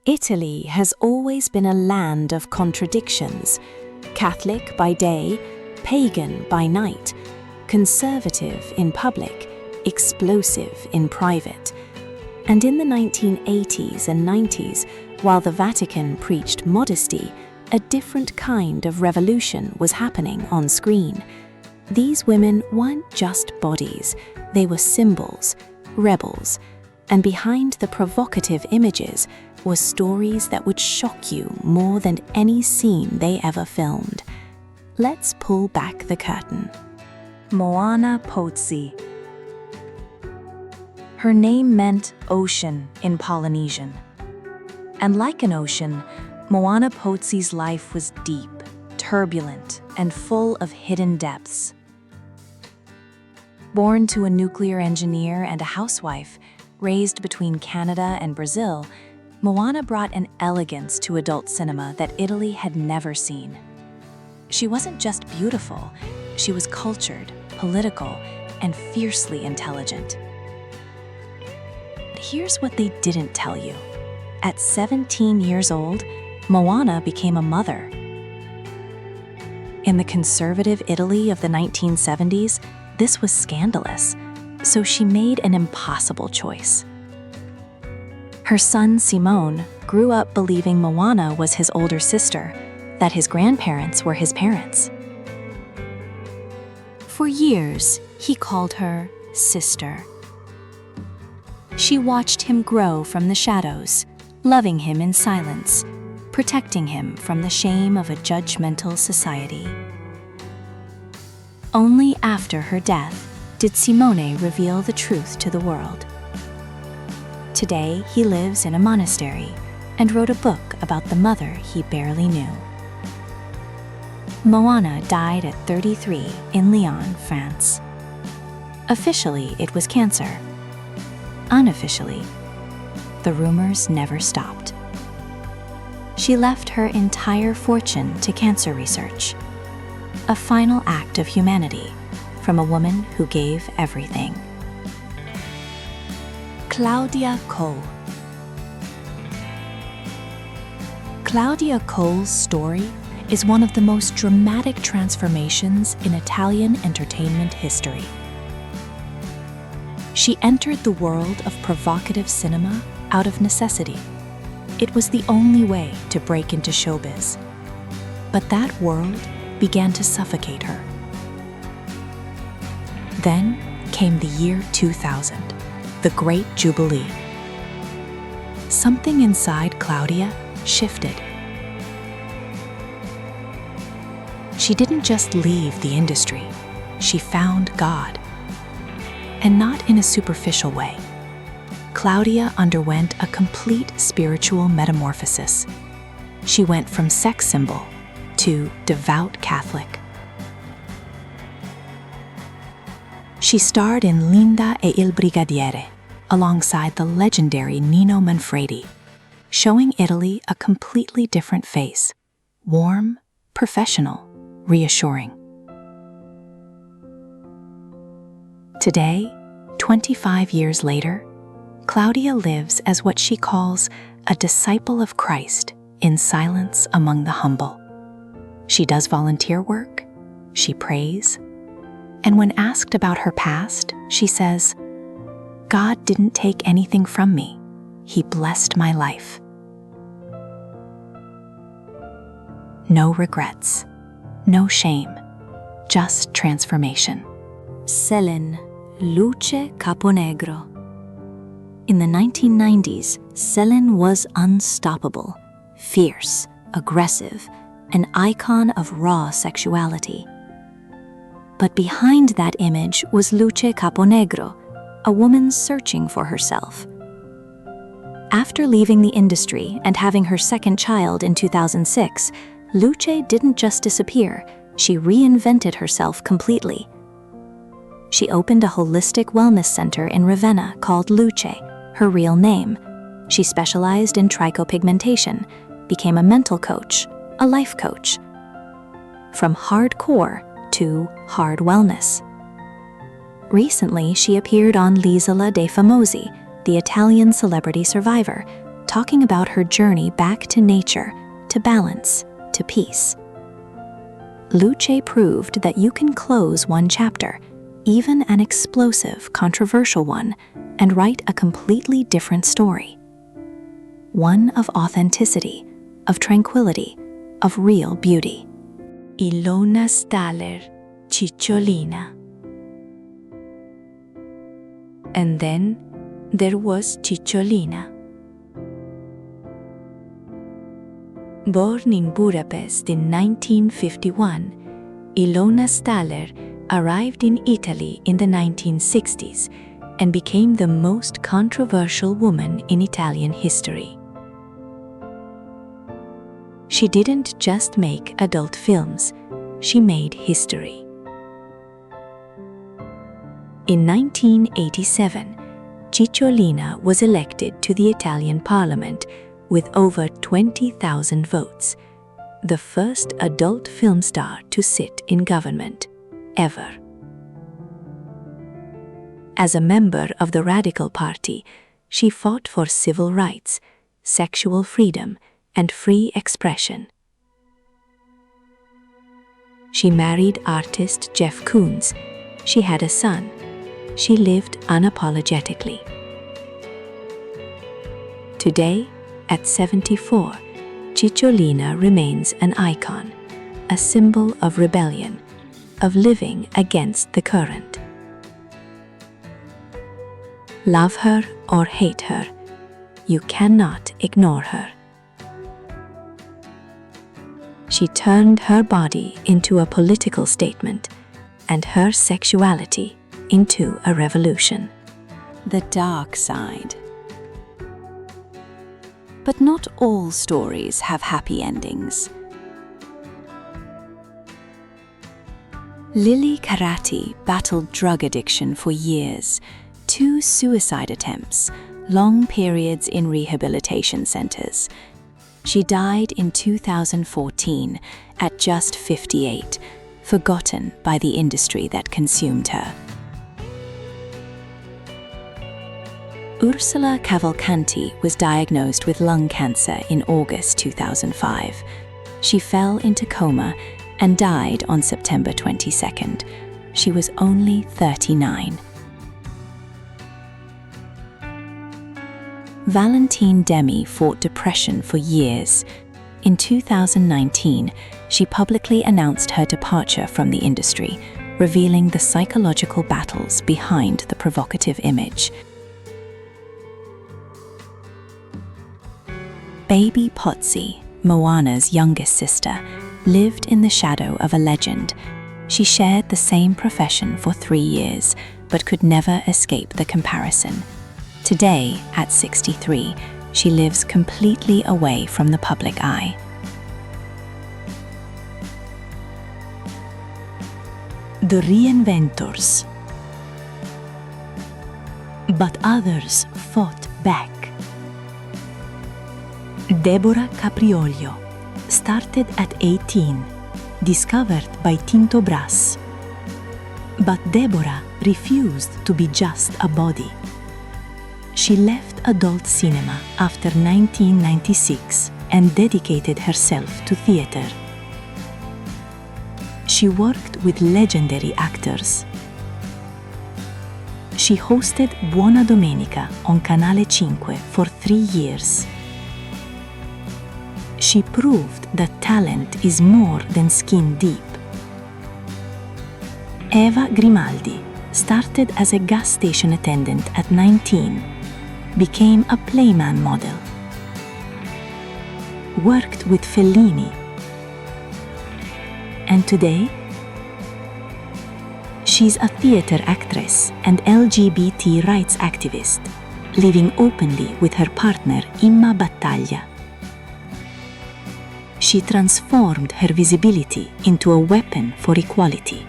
Italy has always been a land of contradictions, Catholic by day, pagan by night, conservative in public, explosive in private. And in the 1980s and 90s, while the Vatican preached modesty, a different kind of revolution was happening on screen. These women weren't just bodies, they were symbols, rebels, and behind the provocative images were stories that would shock you more than any scene they ever filmed. Let's pull back the curtain. Moana Pozzi. Her name meant ocean in Polynesian. And like an ocean, Moana Pozzi's life was deep, turbulent, and full of hidden depths. Born to a nuclear engineer and a housewife, raised between Canada and Brazil, Moana brought an elegance to adult cinema that Italy had never seen. She wasn't just beautiful, she was cultured, political, and fiercely intelligent. But here's what they didn't tell you. At 17 years old, Moana became a mother. In the conservative Italy of the 1970s, this was scandalous, so she made an impossible choice. Her son, Simone, grew up believing Moana was his older sister, that his grandparents were his parents. For years, he called her sister. She watched him grow from the shadows, loving him in silence, protecting him from the shame of a judgmental society. Only after her death did Simone reveal the truth to the world. Today, he lives in a monastery and wrote a book about the mother he barely knew. Moana died at 33 in Lyon, France. Officially, it was cancer. Unofficially, the rumors never stopped. She left her entire fortune to cancer research, a final act of humanity from a woman who gave everything. Claudia Koll. Claudia Koll's story is one of the most dramatic transformations in Italian entertainment history. She entered the world of provocative cinema out of necessity. It was the only way to break into showbiz. But that world began to suffocate her. Then came the year 2000, the Great Jubilee. Something inside Claudia shifted. She didn't just leave the industry, she found God. And not in a superficial way. Claudia underwent a complete spiritual metamorphosis. She went from sex symbol to devout Catholic. She starred in Linda e il Brigadiere, alongside the legendary Nino Manfredi, showing Italy a completely different face, warm, professional, reassuring. Today, 25 years later, Claudia lives as what she calls a disciple of Christ in silence among the humble. She does volunteer work, she prays, and when asked about her past, she says, "God didn't take anything from me. He blessed my life." No regrets, no shame, just transformation. Selen, Luce Caponegro. In the 1990s, Selen was unstoppable, fierce, aggressive, an icon of raw sexuality. But behind that image was Luce Caponegro, a woman searching for herself. After leaving the industry and having her second child in 2006, Luce didn't just disappear, she reinvented herself completely. She opened a holistic wellness center in Ravenna called Luce, her real name. She specialized in trichopigmentation, became a mental coach, a life coach. From hardcore to hard wellness. Recently, she appeared on L'Isola dei Famosi, the Italian celebrity survivor, talking about her journey back to nature, to balance, to peace. Luce proved that you can close one chapter, even an explosive, controversial one, and write a completely different story. One of authenticity, of tranquility, of real beauty. Ilona Staller, Cicciolina. And then there was Cicciolina. Born in Budapest in 1951, Ilona Staller arrived in Italy in the 1960s and became the most controversial woman in Italian history. She didn't just make adult films, she made history. In 1987, Cicciolina was elected to the Italian parliament with over 20,000 votes, the first adult film star to sit in government, ever. As a member of the Radical Party, she fought for civil rights, sexual freedom, and free expression. She married artist Jeff Koons. She had a son. She lived unapologetically. Today, at 74, Cicciolina remains an icon, a symbol of rebellion, of living against the current. Love her or hate her, you cannot ignore her. She turned her body into a political statement and her sexuality into a revolution. The dark side. But not all stories have happy endings. Lily Karati battled drug addiction for years, 2 suicide attempts, long periods in rehabilitation centers. She died in 2014 at just 58, forgotten by the industry that consumed her. Ursula Cavalcanti was diagnosed with lung cancer in August 2005. She fell into coma and died on September 22nd. She was only 39. Valentine Demi fought depression for years. In 2019, she publicly announced her departure from the industry, revealing the psychological battles behind the provocative image. Baby Pozzi, Moana's youngest sister, lived in the shadow of a legend. She shared the same profession for 3 years, but could never escape the comparison. Today, at 63, she lives completely away from the public eye. The Reinventors. But others fought back. Deborah Caprioglio started at 18, discovered by Tinto Brass. But Deborah refused to be just a body. She left adult cinema after 1996 and dedicated herself to theater. She worked with legendary actors. She hosted Buona Domenica on Canale 5 for 3 years. She proved that talent is more than skin deep. Eva Grimaldi started as a gas station attendant at 19, became a Playman model, worked with Fellini, and today she's a theater actress and LGBT rights activist, living openly with her partner Imma Battaglia. She transformed her visibility into a weapon for equality.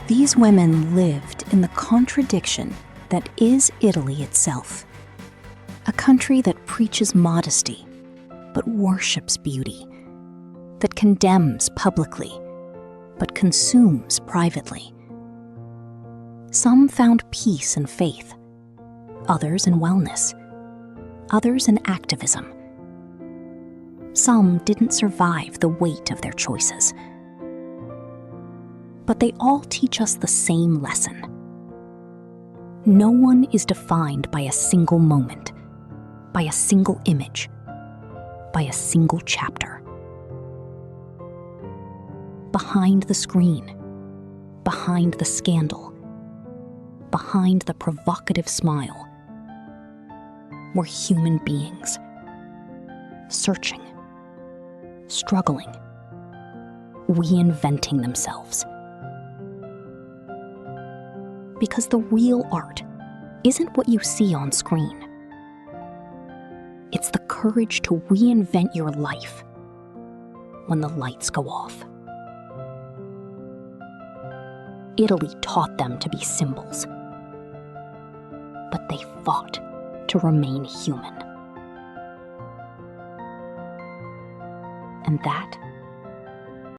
These women lived in the contradiction that is Italy itself, a country that preaches modesty but worships beauty, that condemns publicly but consumes privately. Some found peace and faith, others in wellness, others in activism. Some didn't survive the weight of their choices. But they all teach us the same lesson. No one is defined by a single moment, by a single image, by a single chapter. Behind the screen, behind the scandal, behind the provocative smile, were human beings, searching, struggling, reinventing themselves. Because the real art isn't what you see on screen. It's the courage to reinvent your life when the lights go off. Italy taught them to be symbols, but they fought to remain human. And that